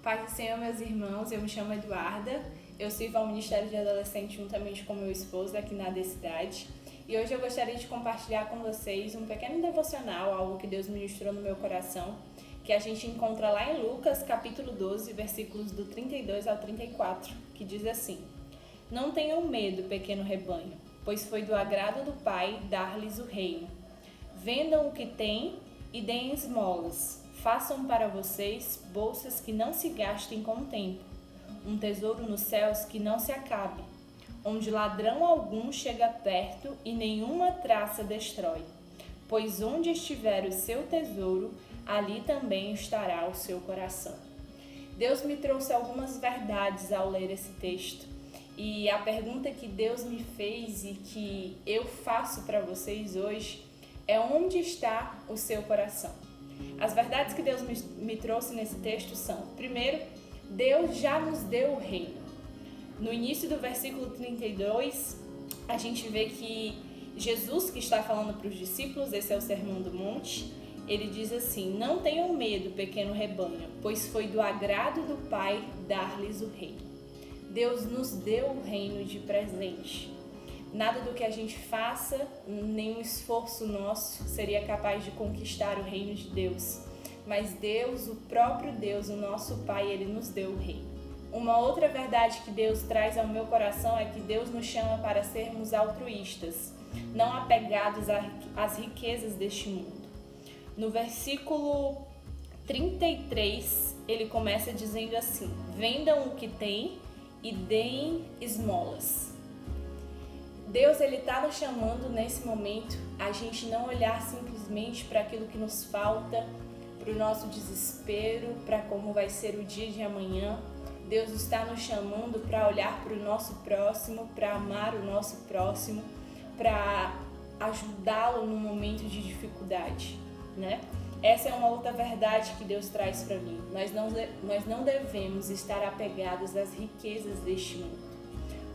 Paz do Senhor, meus irmãos, eu me chamo Eduarda, eu sirvo ao Ministério de Adolescente juntamente com meu esposo aqui na Cidade. E hoje eu gostaria de compartilhar com vocês um pequeno devocional, algo que Deus ministrou no meu coração, que a gente encontra lá em Lucas, capítulo 12, versículos do 32 ao 34, que diz assim: Não tenham medo, pequeno rebanho, pois foi do agrado do Pai dar-lhes o reino. Vendam o que têm e deem esmolas. Façam para vocês bolsas que não se gastem com o tempo, um tesouro nos céus que não se acabe, onde ladrão algum chega perto e nenhuma traça destrói. Pois onde estiver o seu tesouro, ali também estará o seu coração. Deus me trouxe algumas verdades ao ler esse texto. E a pergunta que Deus me fez e que eu faço para vocês hoje é: onde está o seu coração? As verdades que Deus me trouxe nesse texto são: primeiro, Deus já nos deu o reino. No início do versículo 32, a gente vê que Jesus, que está falando para os discípulos, esse é o Sermão do Monte, ele diz assim: Não tenham medo, pequeno rebanho, pois foi do agrado do Pai dar-lhes o reino. Deus nos deu o reino de presente. Nada do que a gente faça, nenhum esforço nosso seria capaz de conquistar o reino de Deus. Mas Deus, o próprio Deus, o nosso Pai, Ele nos deu o reino. Uma outra verdade que Deus traz ao meu coração é que Deus nos chama para sermos altruístas, não apegados às riquezas deste mundo. No versículo 33, ele começa dizendo assim: Vendam o que têm e deem esmolas. Deus, ele está nos chamando nesse momento a gente não olhar simplesmente para aquilo que nos falta, para o nosso desespero, para como vai ser o dia de amanhã. Deus está nos chamando para olhar para o nosso próximo, para amar o nosso próximo, para ajudá-lo no momento de dificuldade, né? Essa é uma outra verdade que Deus traz para mim. Nós não devemos estar apegados às riquezas deste mundo,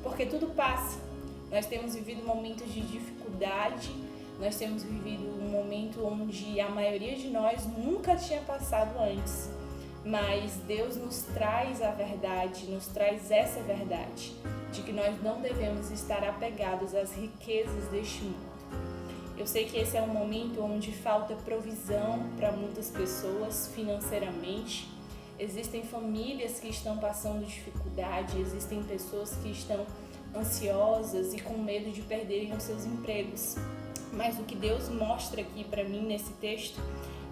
porque tudo passa. Nós temos vivido momentos de dificuldade, nós temos vivido um momento onde a maioria de nós nunca tinha passado antes. Mas Deus nos traz a verdade, nos traz essa verdade, de que nós não devemos estar apegados às riquezas deste mundo. Eu sei que esse é um momento onde falta provisão para muitas pessoas financeiramente. Existem famílias que estão passando dificuldade, existem pessoas que estão ansiosas e com medo de perderem os seus empregos. Mas o que Deus mostra aqui para mim nesse texto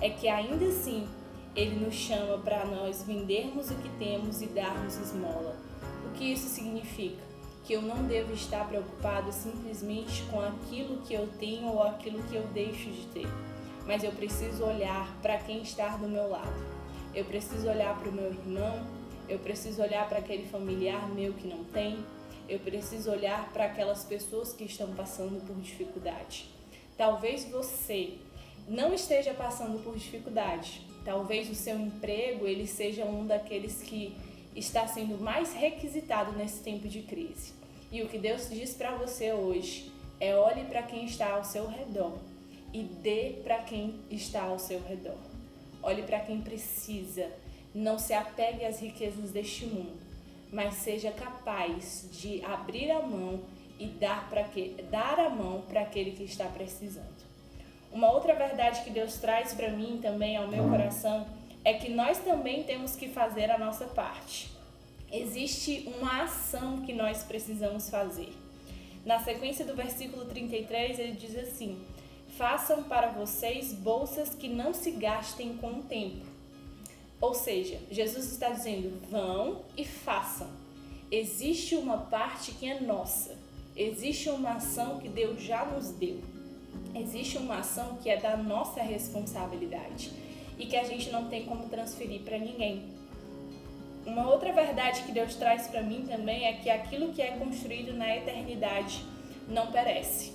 é que ainda assim Ele nos chama para nós vendermos o que temos e darmos esmola. O que isso significa? Que eu não devo estar preocupado simplesmente com aquilo que eu tenho ou aquilo que eu deixo de ter, mas eu preciso olhar para quem está do meu lado. Eu preciso olhar para o meu irmão, eu preciso olhar para aquele familiar meu que não tem, eu preciso olhar para aquelas pessoas que estão passando por dificuldade. Talvez você não esteja passando por dificuldade. Talvez o seu emprego ele seja um daqueles que está sendo mais requisitado nesse tempo de crise. E o que Deus diz para você hoje é: olhe para quem está ao seu redor e dê para quem está ao seu redor. Olhe para quem precisa. Não se apegue às riquezas deste mundo, mas seja capaz de abrir a mão e dar a mão para aquele que está precisando. Uma outra verdade que Deus traz para mim também ao meu coração é que nós também temos que fazer a nossa parte. Existe uma ação que nós precisamos fazer. Na sequência do versículo 33, ele diz assim: Façam para vocês bolsas que não se gastem com o tempo. Ou seja, Jesus está dizendo: vão e façam. Existe uma parte que é nossa. Existe uma ação que Deus já nos deu. Existe uma ação que é da nossa responsabilidade e que a gente não tem como transferir para ninguém. Uma outra verdade que Deus traz para mim também é que aquilo que é construído na eternidade não perece.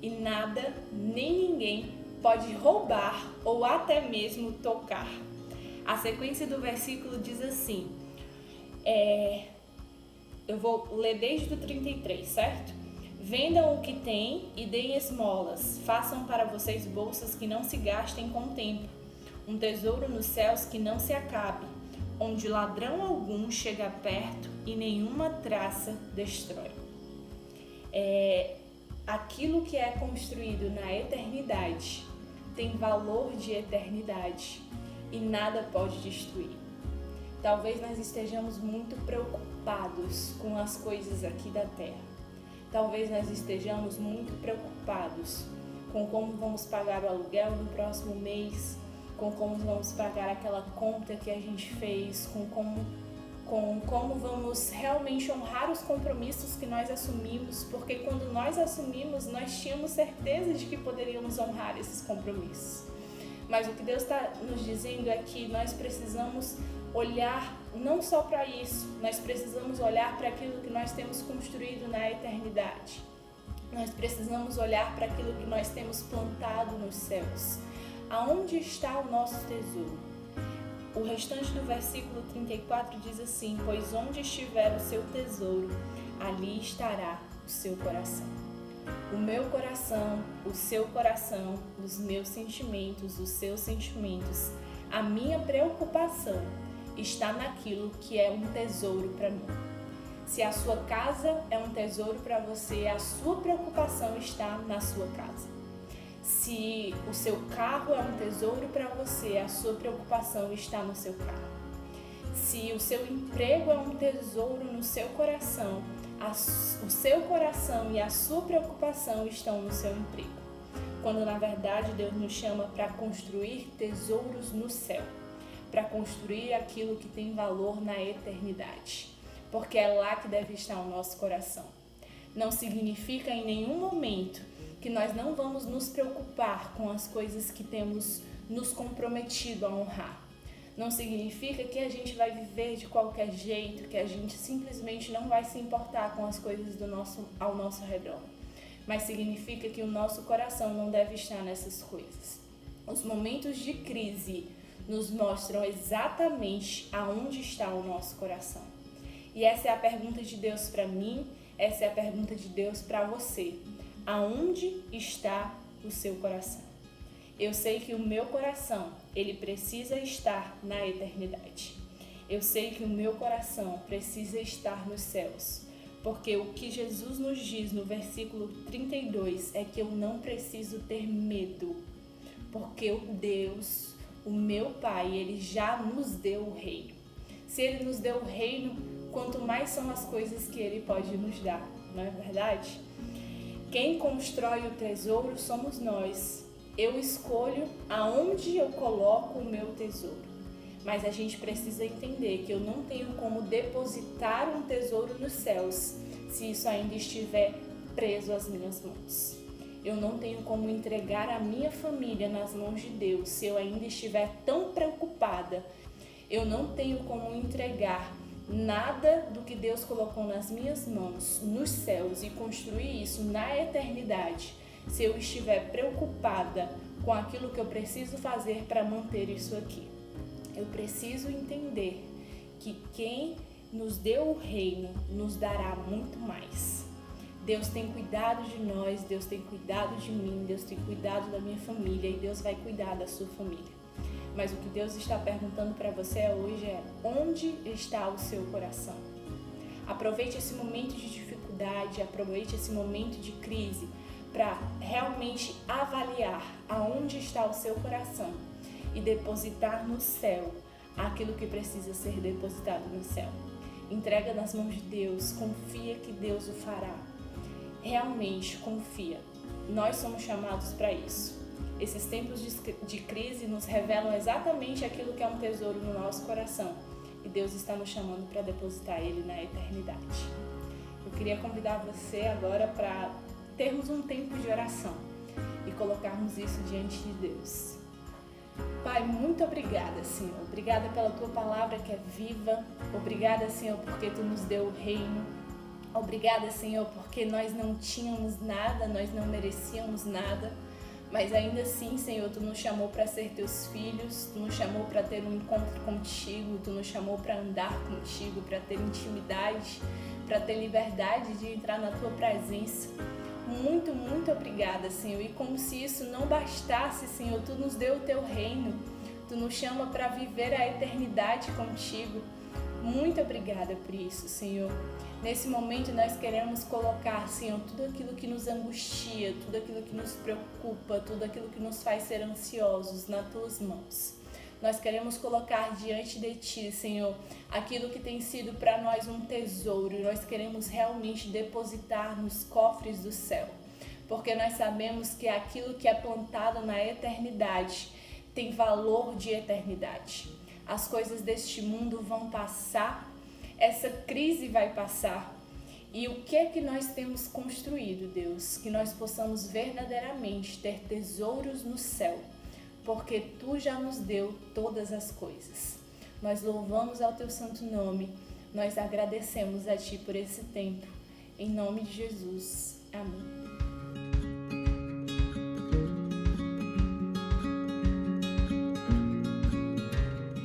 E nada, nem ninguém pode roubar ou até mesmo tocar. A sequência do versículo diz assim, eu vou ler desde o 33, certo? Vendam o que têm e deem esmolas. Façam para vocês bolsas que não se gastem com o tempo, um tesouro nos céus que não se acabe, onde ladrão algum chega perto e nenhuma traça destrói. Aquilo que é construído na eternidade tem valor de eternidade e nada pode destruir. Talvez nós estejamos muito preocupados com as coisas aqui da terra. Talvez nós estejamos muito preocupados com como vamos pagar o aluguel no próximo mês, com como vamos pagar aquela conta que a gente fez, com como vamos realmente honrar os compromissos que nós assumimos, porque quando nós assumimos, nós tínhamos certeza de que poderíamos honrar esses compromissos. Mas o que Deus está nos dizendo é que nós precisamos olhar não só para isso, nós precisamos olhar para aquilo que nós temos construído na eternidade. Nós precisamos olhar para aquilo que nós temos plantado nos céus. Aonde está o nosso tesouro? O restante do versículo 34 diz assim: pois onde estiver o seu tesouro, ali estará o seu coração. O meu coração, o seu coração, os meus sentimentos, os seus sentimentos, a minha preocupação está naquilo que é um tesouro para mim. Se a sua casa é um tesouro para você, a sua preocupação está na sua casa. Se o seu carro é um tesouro para você, a sua preocupação está no seu carro. Se o seu emprego é um tesouro no seu coração, o seu coração e a sua preocupação estão no seu emprego. Quando na verdade Deus nos chama para construir tesouros no céu, para construir aquilo que tem valor na eternidade, porque é lá que deve estar o nosso coração. Não significa em nenhum momento que nós não vamos nos preocupar com as coisas que temos nos comprometido a honrar. Não significa que a gente vai viver de qualquer jeito, que a gente simplesmente não vai se importar com as coisas ao nosso redor. Mas significa que o nosso coração não deve estar nessas coisas. Os momentos de crise nos mostram exatamente aonde está o nosso coração. E essa é a pergunta de Deus para mim, essa é a pergunta de Deus para você. Aonde está o seu coração? Eu sei que o meu coração, ele precisa estar na eternidade. Eu sei que o meu coração precisa estar nos céus. Porque o que Jesus nos diz no versículo 32 é que eu não preciso ter medo. Porque o Deus, o meu Pai, ele já nos deu o reino. Se ele nos deu o reino, quanto mais são as coisas que ele pode nos dar, não é verdade? Quem constrói o tesouro somos nós. Eu escolho aonde eu coloco o meu tesouro. Mas a gente precisa entender que eu não tenho como depositar um tesouro nos céus se isso ainda estiver preso às minhas mãos. Eu não tenho como entregar a minha família nas mãos de Deus se eu ainda estiver tão preocupada. Eu não tenho como entregar nada do que Deus colocou nas minhas mãos, nos céus, e construir isso na eternidade, se eu estiver preocupada com aquilo que eu preciso fazer para manter isso aqui. Eu preciso entender que quem nos deu o reino nos dará muito mais. Deus tem cuidado de nós, Deus tem cuidado de mim, Deus tem cuidado da minha família e Deus vai cuidar da sua família. Mas o que Deus está perguntando para você hoje é: onde está o seu coração? Aproveite esse momento de dificuldade, aproveite esse momento de crise para realmente avaliar aonde está o seu coração e depositar no céu aquilo que precisa ser depositado no céu. Entrega nas mãos de Deus, confia que Deus o fará. Realmente confia. Nós somos chamados para isso. Esses tempos de crise nos revelam exatamente aquilo que é um tesouro no nosso coração. E Deus está nos chamando para depositar ele na eternidade. Eu queria convidar você agora para termos um tempo de oração e colocarmos isso diante de Deus. Pai, muito obrigada, Senhor. Obrigada pela Tua palavra que é viva. Obrigada, Senhor, porque Tu nos deu o reino. Obrigada, Senhor, porque nós não tínhamos nada, nós não merecíamos nada. Mas ainda assim, Senhor, Tu nos chamou para ser Teus filhos, Tu nos chamou para ter um encontro contigo, Tu nos chamou para andar contigo, para ter intimidade, para ter liberdade de entrar na Tua presença. Muito, muito obrigada, Senhor. E como se isso não bastasse, Senhor, Tu nos deu o Teu reino. Tu nos chama para viver a eternidade contigo. Muito obrigada por isso, Senhor. Nesse momento nós queremos colocar, Senhor, tudo aquilo que nos angustia, tudo aquilo que nos preocupa, tudo aquilo que nos faz ser ansiosos nas tuas mãos. Nós queremos colocar diante de Ti, Senhor, aquilo que tem sido para nós um tesouro. Nós queremos realmente depositar nos cofres do céu, porque nós sabemos que aquilo que é plantado na eternidade tem valor de eternidade. As coisas deste mundo vão passar, essa crise vai passar. E o que é que nós temos construído, Deus? Que nós possamos verdadeiramente ter tesouros no céu, porque Tu já nos deu todas as coisas. Nós louvamos ao Teu santo nome, nós agradecemos a Ti por esse tempo. Em nome de Jesus. Amém.